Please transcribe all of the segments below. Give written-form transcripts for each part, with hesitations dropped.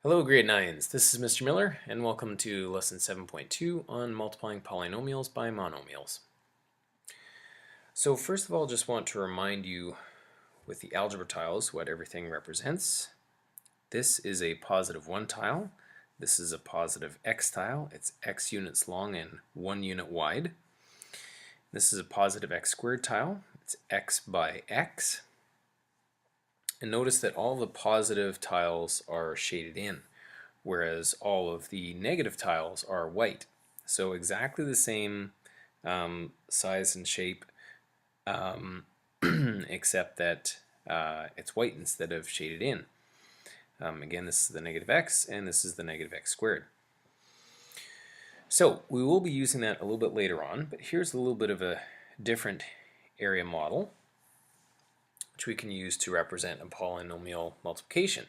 Hello grade 9s, this is Mr. Miller and welcome to lesson 7.2 on multiplying polynomials by monomials. So first of all, just want to remind you with the algebra tiles what everything represents. This is a positive 1 tile, this is a positive x tile, it's x units long and 1 unit wide. This is a positive x squared tile, it's x by x. And notice that all the positive tiles are shaded in, whereas all of the negative tiles are white. So exactly the same size and shape, except that it's white instead of shaded in. Again, this is the negative x, and this is the negative x squared. So we will be using that a little bit later on, but here's a little bit of a different area model, which we can use to represent a polynomial multiplication.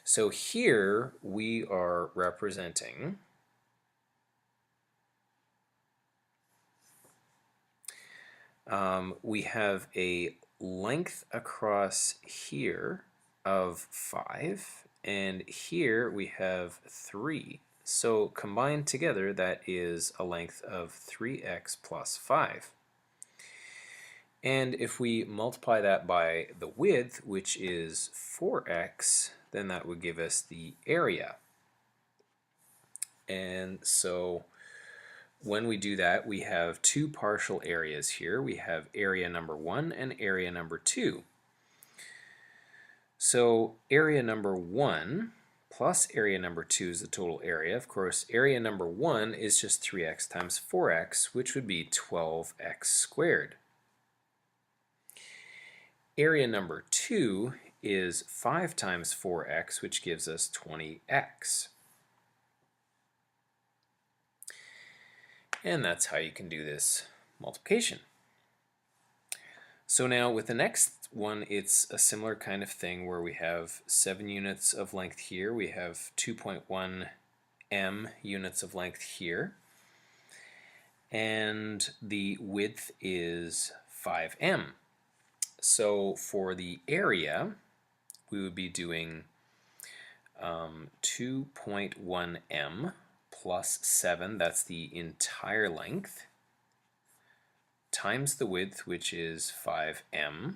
So here we are representing we have a length across here of 5, and here we have 3. So combined together, that is a length of 3x plus 5. And if we multiply that by the width, which is 4x, then that would give us the area. And so when we do that, we have two partial areas here. We have area number 1 and area number 2. So area number 1 plus area number 2 is the total area. Of course, area number 1 is just 3x times 4x, which would be 12x squared. Area number 2 is 5 times 4x, which gives us 20x. And that's how you can do this multiplication. So now with the next one, it's a similar kind of thing where we have 7 units of length here. We have 2.1 m units of length here. And the width is 5m. So for the area, we would be doing 2.1 m plus 7, that's the entire length, times the width, which is 5m.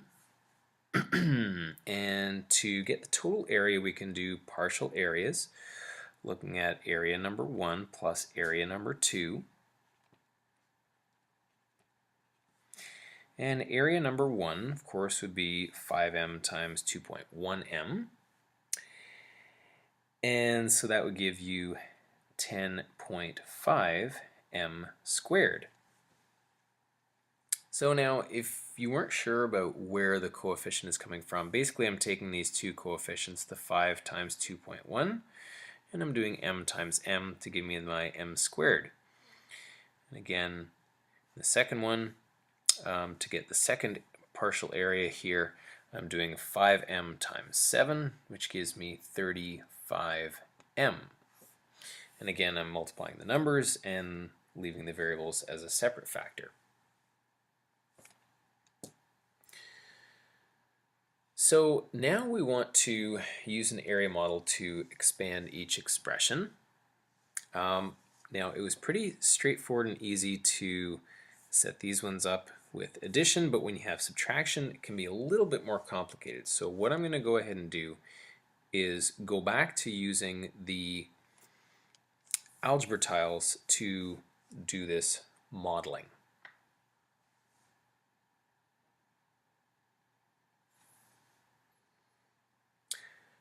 And to get the total area, we can do partial areas, looking at area number 1 plus area number 2. And area number 1, of course, would be 5m times 2.1m. And so that would give you 10.5 m squared. So now, if you weren't sure about where the coefficient is coming from, basically I'm taking these two coefficients, the 5 times 2.1, and I'm doing m times m to give me my m squared. And again, the second one, to get the second partial area here, I'm doing 5m times 7, which gives me 35m. And again, I'm multiplying the numbers and leaving the variables as a separate factor. So now we want to use an area model to expand each expression. Now it was pretty straightforward and easy to set these ones up with addition, but when you have subtraction, it can be a little bit more complicated. So what I'm going to go ahead and do is go back to using the algebra tiles to do this modeling.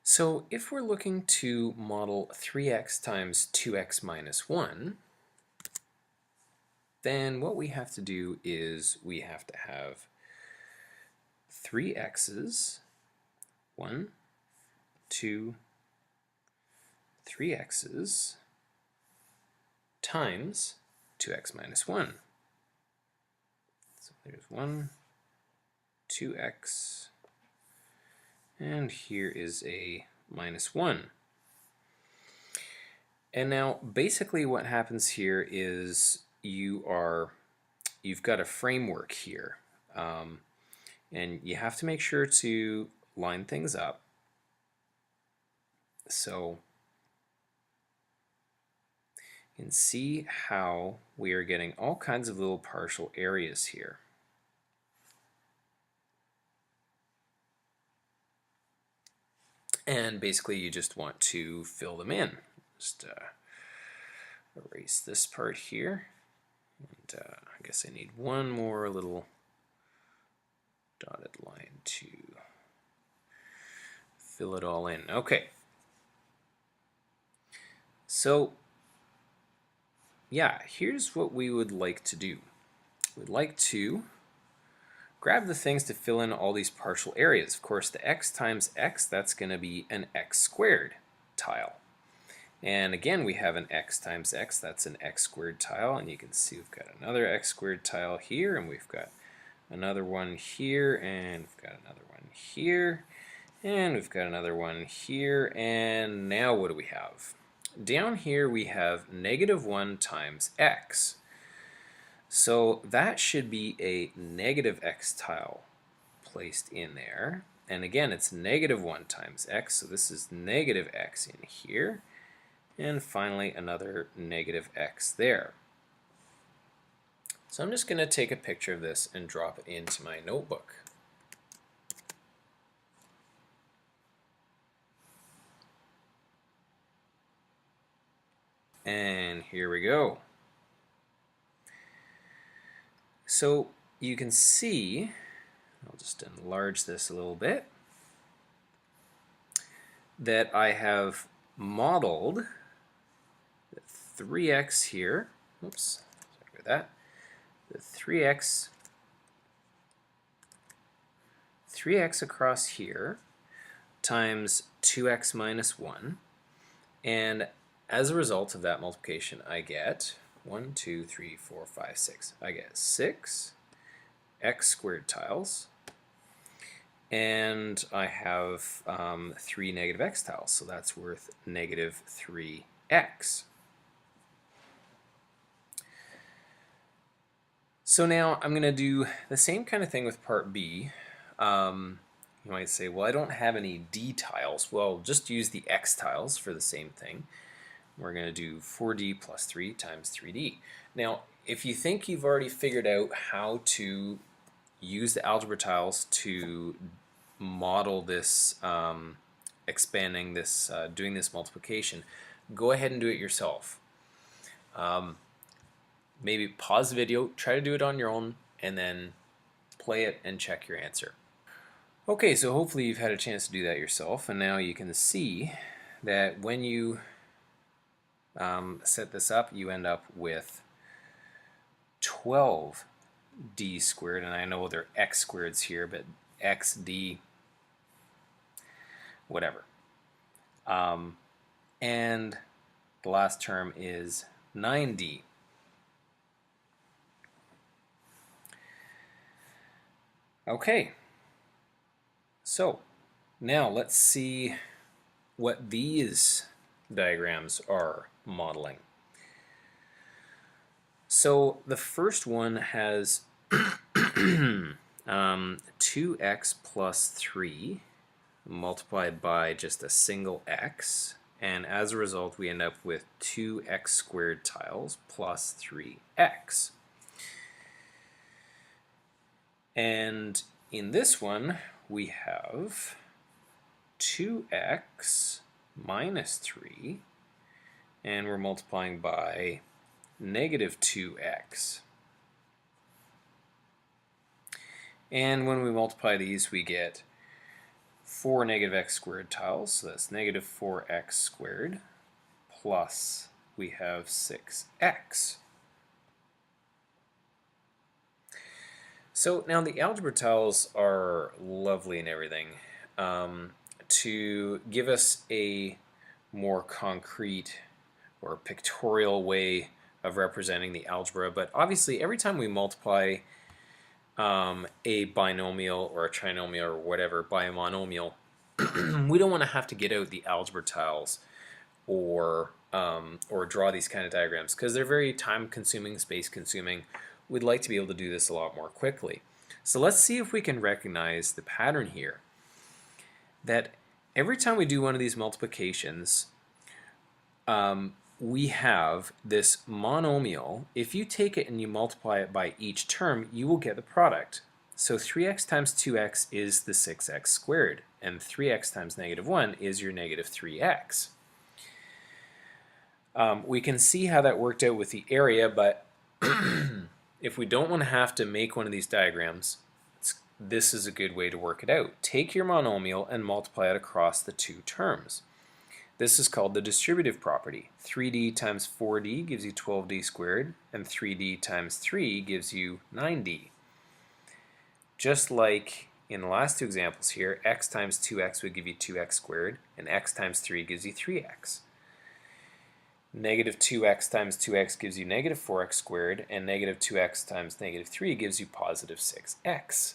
So if we're looking to model 3x times 2x minus 1, then what we have to do is we have to have 3 x's, 1, 2, 3 x's, times 2x minus 1. So there's 1, 2x, and here is a minus 1. And now basically what happens here is you've got a framework here, and you have to make sure to line things up. So You can see how we are getting all kinds of little partial areas here. And basically you just want to fill them in. Just erase this part here. And I guess I need one more little dotted line to fill it all in. Okay. So yeah, here's what we would like to do. We'd like to grab the things to fill in all these partial areas. Of course, the x times x, that's going to be an x squared tile. And again, we have an x times x, that's an x squared tile. And you can see we've got another x squared tile here, and we've got another one here, and we've got another one here, and we've got another one here. And now what do we have? Down here we have -1 times x. So that should be a negative x tile placed in there. And again, it's -1 times x, so this is negative x in here. And finally, another negative x there. So I'm just going to take a picture of this and drop it into my notebook. And here we go. So you can see, I'll just enlarge this a little bit, that I have modeled 3x here. Oops, sorry about that. The 3x across here times 2x minus 1. And as a result of that multiplication, I get 1, 2, 3, 4, 5, 6. I get 6 x squared tiles. And I have 3 negative x tiles, so that's worth -3x. So now I'm going to do the same kind of thing with part B. You might say, well, I don't have any d tiles. Well, just use the x tiles for the same thing. We're going to do 4d plus 3 times 3d. Now, if you think you've already figured out how to use the algebra tiles to model this, expanding this, doing this multiplication, go ahead and do it yourself. Maybe pause the video, try to do it on your own, and then play it and check your answer. Okay, so hopefully you've had a chance to do that yourself, and now you can see that when you set this up, you end up with 12d squared, and I know there are x squareds here, but xd, whatever. And the last term is 9d. Okay, so now let's see what these diagrams are modeling. So the first one has 2x plus 3 multiplied by just a single x, and as a result we end up with 2x squared tiles plus 3x. And in this one we have 2x minus 3, and we're multiplying by -2x. And when we multiply these, we get 4 negative x squared tiles, so that's -4x squared, plus we have 6x. So now the algebra tiles are lovely and everything. To give us a more concrete or pictorial way of representing the algebra, but obviously every time we multiply a binomial or a trinomial or whatever by a monomial, we don't want to have to get out the algebra tiles or draw these kind of diagrams because they're very time consuming, space consuming. We'd like to be able to do this a lot more quickly. So let's see if we can recognize the pattern here, that every time we do one of these multiplications, we have this monomial. If you take it and you multiply it by each term, you will get the product. So 3x times 2x is the 6x squared, and 3x times negative 1 is your negative 3x. We can see how that worked out with the area, but if we don't want to have to make one of these diagrams, this is a good way to work it out. Take your monomial and multiply it across the two terms. This is called the distributive property. 3d times 4d gives you 12d squared, and 3d times 3 gives you 9d. Just like in the last two examples here, x times 2x would give you 2x squared, and x times 3 gives you 3x. Negative 2x times 2x gives you negative 4x squared, and negative 2x times negative 3 gives you positive 6x.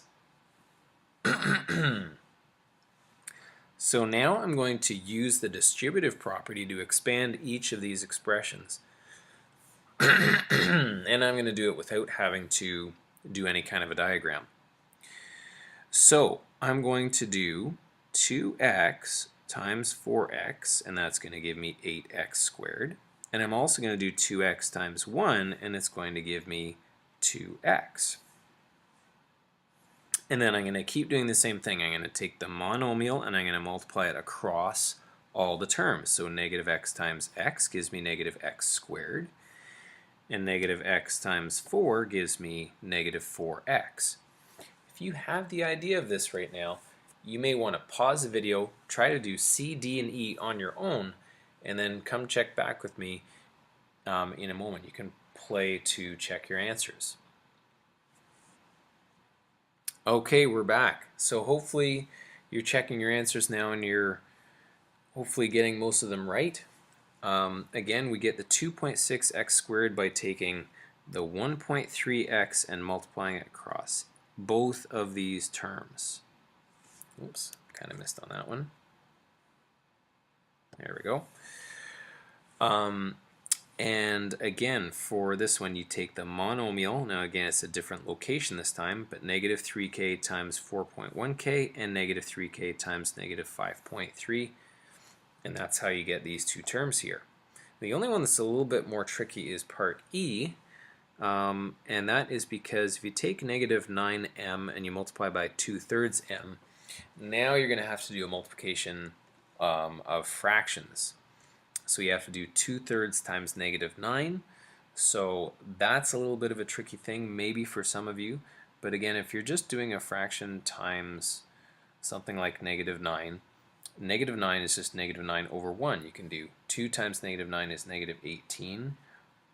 So now I'm going to use the distributive property to expand each of these expressions. And I'm going to do it without having to do any kind of a diagram. So I'm going to do 2x times 4x, and that's going to give me 8x squared. And I'm also going to do 2x times 1, and it's going to give me 2x. And then I'm going to keep doing the same thing. I'm going to take the monomial and I'm going to multiply it across all the terms. So negative x times x gives me negative x squared. And negative x times 4 gives me negative 4x. If you have the idea of this right now, you may want to pause the video, try to do C, D, and E on your own, and then come check back with me in a moment. You can play to check your answers. Okay, we're back. So hopefully you're checking your answers now and you're hopefully getting most of them right. Again, we get the 2.6x squared by taking the 1.3x and multiplying it across both of these terms. Oops, kind of missed on that one. There we go. And again, for this one, you take the monomial. Now again, it's a different location this time, but negative 3k times 4.1k and negative 3k times negative 5.3. And that's how you get these two terms here. The only one that's a little bit more tricky is part E, and that is because if you take negative 9m and you multiply by 2/3 m, now you're going to have to do a multiplication of fractions. So you have to do 2/3 times negative 9. So that's a little bit of a tricky thing maybe for some of you. But again, if you're just doing a fraction times something like negative 9, negative 9 is just negative 9 over 1. You can do 2 times negative 9 is negative 18.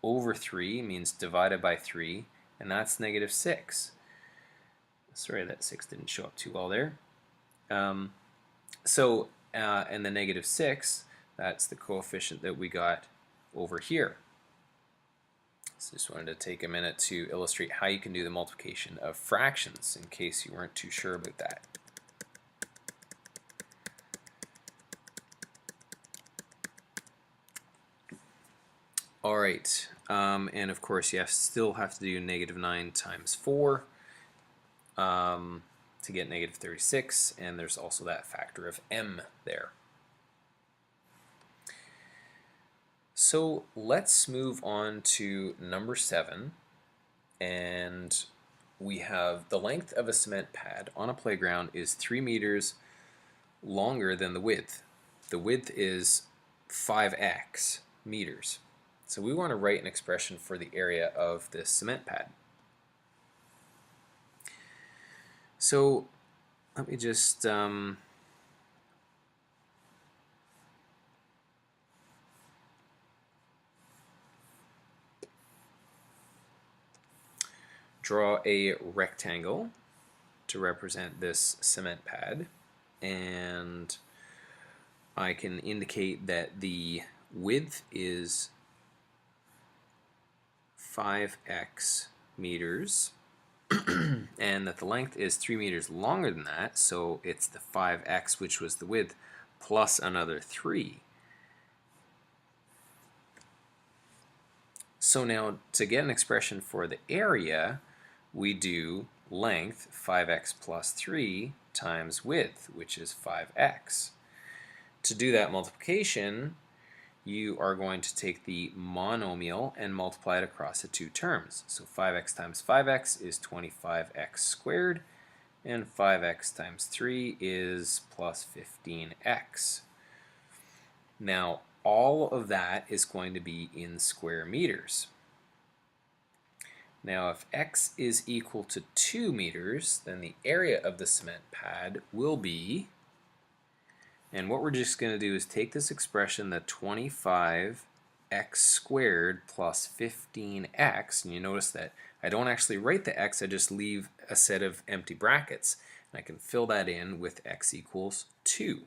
Over 3 means divided by 3, and that's negative 6. Sorry, that 6 didn't show up too well there. And the negative 6, that's the coefficient that we got over here. So just wanted to take a minute to illustrate how you can do the multiplication of fractions in case you weren't too sure about that. Alright, and of course you still have to do negative 9 times 4 to get negative 36, and there's also that factor of m there. So let's move on to number 7, and we have the length of a cement pad on a playground is 3 meters longer than the width. The width is 5x meters. So we want to write an expression for the area of this cement pad. So let me just draw a rectangle to represent this cement pad, and I can indicate that the width is 5x meters and that the length is 3 meters longer than that, so it's the 5x, which was the width, plus another 3. So now to get an expression for the area, we do length 5x plus 3 times width, which is 5x. To do that multiplication, you are going to take the monomial and multiply it across the two terms. So 5x times 5x is 25x squared, and 5x times 3 is plus 15x. Now, all of that is going to be in square meters. Now, if x is equal to 2 meters, then the area of the cement pad will be, and what we're just going to do is take this expression, the 25x squared plus 15x, and you notice that I don't actually write the x, I just leave a set of empty brackets, and I can fill that in with x equals 2.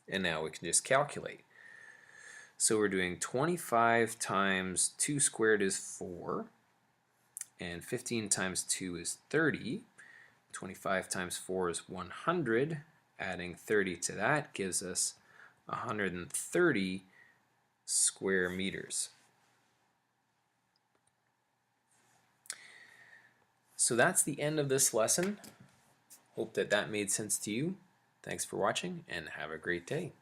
And now we can just calculate. So we're doing 25 times 2 squared is 4, and 15 times 2 is 30. 25 times 4 is 100. Adding 30 to that gives us 130 square meters. So that's the end of this lesson. Hope that made sense to you. Thanks for watching and have a great day.